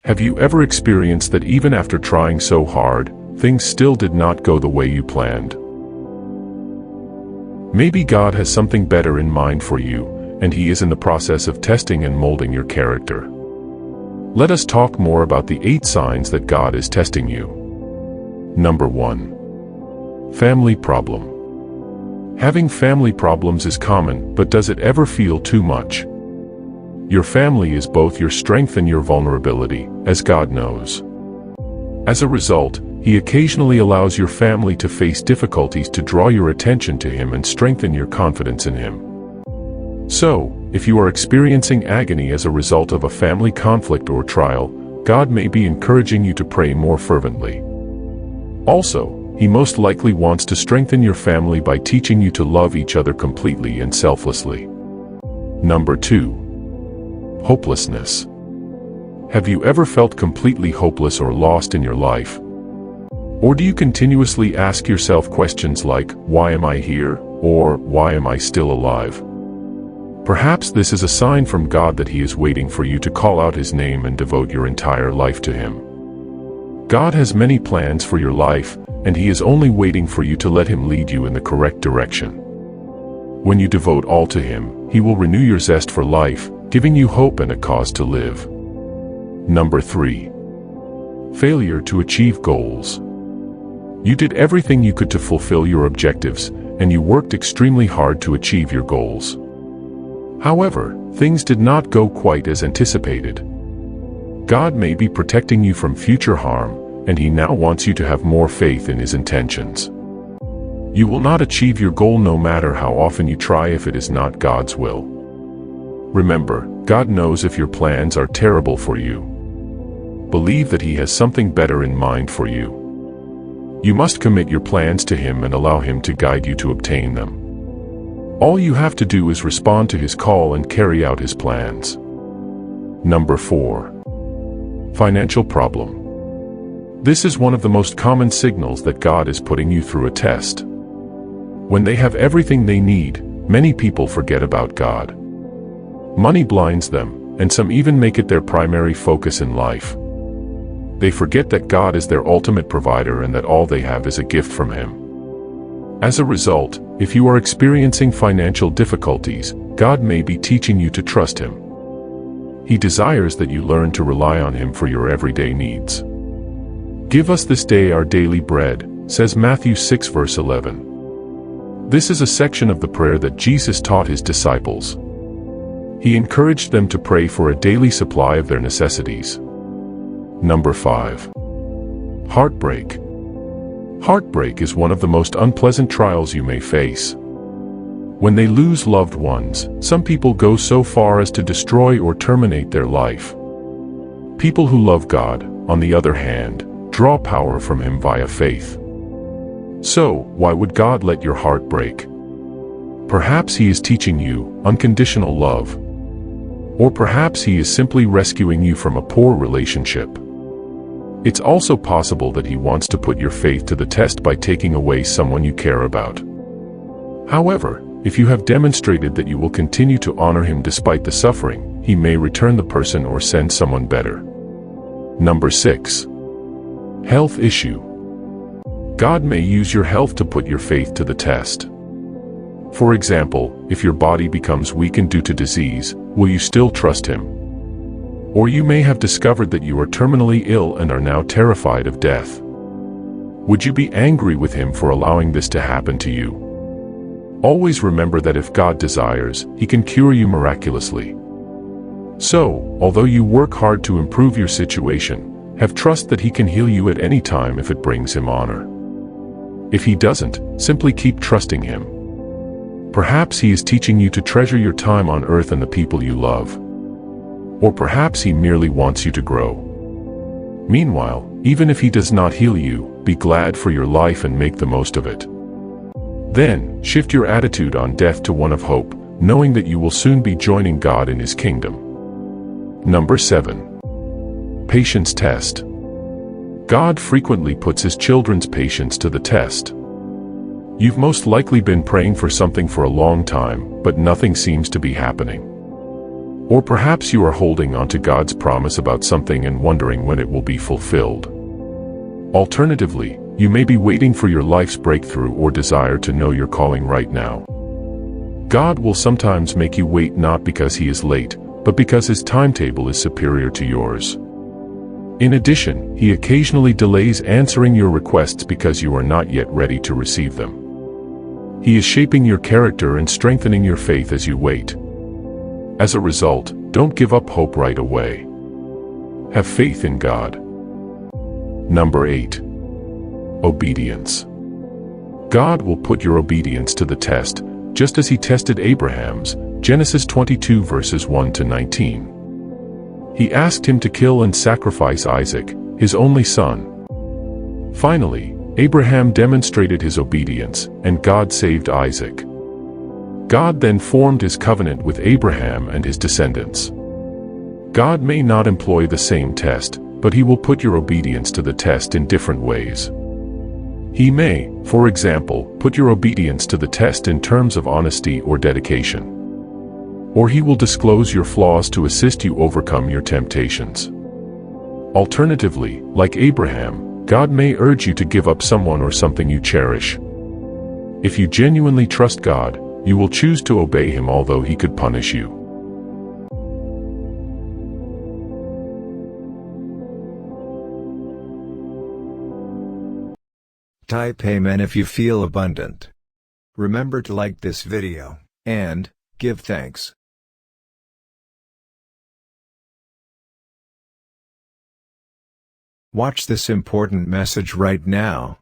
Have you ever experienced that even after trying so hard, things still did not go the way you planned? Maybe God has something better in mind for you, and He is in the process of testing and molding your character. Let us talk more about the 8 signs that God is testing you. Number 1. Family problem. Having family problems is common, but does it ever feel too much? Your family is both your strength and your vulnerability, as God knows. As a result, He occasionally allows your family to face difficulties to draw your attention to Him and strengthen your confidence in Him. So, if you are experiencing agony as a result of a family conflict or trial, God may be encouraging you to pray more fervently. Also, He most likely wants to strengthen your family by teaching you to love each other completely and selflessly. Number 2. Hopelessness. Have you ever felt completely hopeless or lost in your life? Or do you continuously ask yourself questions like, why am I here? Or, why am I still alive? Perhaps this is a sign from God that He is waiting for you to call out His name and devote your entire life to Him. God has many plans for your life, and He is only waiting for you to let Him lead you in the correct direction. When you devote all to Him, He will renew your zest for life, giving you hope and a cause to live. Number 3. Failure to achieve goals. You did everything you could to fulfill your objectives, and you worked extremely hard to achieve your goals. However, things did not go quite as anticipated. God may be protecting you from future harm, and He now wants you to have more faith in His intentions. You will not achieve your goal no matter how often you try if it is not God's will. Remember, God knows if your plans are terrible for you. Believe that He has something better in mind for you. You must commit your plans to Him and allow Him to guide you to obtain them. All you have to do is respond to His call and carry out His plans. Number 4. Financial problem. This is one of the most common signals that God is putting you through a test. When they have everything they need, many people forget about God. Money blinds them, and some even make it their primary focus in life. They forget that God is their ultimate provider and that all they have is a gift from Him. As a result, if you are experiencing financial difficulties, God may be teaching you to trust Him. He desires that you learn to rely on Him for your everyday needs. Give us this day our daily bread, says Matthew 6 verse 11. This is a section of the prayer that Jesus taught His disciples. He encouraged them to pray for a daily supply of their necessities. Number 5. Heartbreak. Heartbreak is one of the most unpleasant trials you may face. When they lose loved ones, some people go so far as to destroy or terminate their life. People who love God, on the other hand, draw power from Him via faith. So, why would God let your heart break? Perhaps He is teaching you unconditional love. Or perhaps He is simply rescuing you from a poor relationship. It's also possible that He wants to put your faith to the test by taking away someone you care about. However, if you have demonstrated that you will continue to honor Him despite the suffering, He may return the person or send someone better. Number 6. Health issue. God may use your health to put your faith to the test. For example, if your body becomes weakened due to disease, will you still trust Him? Or you may have discovered that you are terminally ill and are now terrified of death. Would you be angry with Him for allowing this to happen to you? Always remember that if God desires, He can cure you miraculously. So, although you work hard to improve your situation, have trust that He can heal you at any time if it brings Him honor. If He doesn't, simply keep trusting Him. Perhaps He is teaching you to treasure your time on earth and the people you love. Or perhaps He merely wants you to grow. Meanwhile, even if He does not heal you, be glad for your life and make the most of it. Then, shift your attitude on death to one of hope, knowing that you will soon be joining God in His kingdom. Number 7. Patience test. God frequently puts His children's patience to the test. You've most likely been praying for something for a long time, but nothing seems to be happening. Or perhaps you are holding on to God's promise about something and wondering when it will be fulfilled. Alternatively, you may be waiting for your life's breakthrough or desire to know your calling right now. God will sometimes make you wait not because He is late, but because His timetable is superior to yours. In addition, He occasionally delays answering your requests because you are not yet ready to receive them. He is shaping your character and strengthening your faith as you wait. As a result, don't give up hope right away. Have faith in God. Number 8. Obedience. God will put your obedience to the test, just as He tested Abraham's, Genesis 22 verses 1 to 19. He asked him to kill and sacrifice Isaac, his only son. Finally, Abraham demonstrated his obedience, and God saved Isaac. God then formed His covenant with Abraham and his descendants. God may not employ the same test, but He will put your obedience to the test in different ways. He may, for example, put your obedience to the test in terms of honesty or dedication. Or He will disclose your flaws to assist you overcome your temptations. Alternatively, like Abraham, God may urge you to give up someone or something you cherish. If you genuinely trust God, you will choose to obey Him although He could punish you. Type Amen if you feel abundant. Remember to like this video, and give thanks. Watch this important message right now.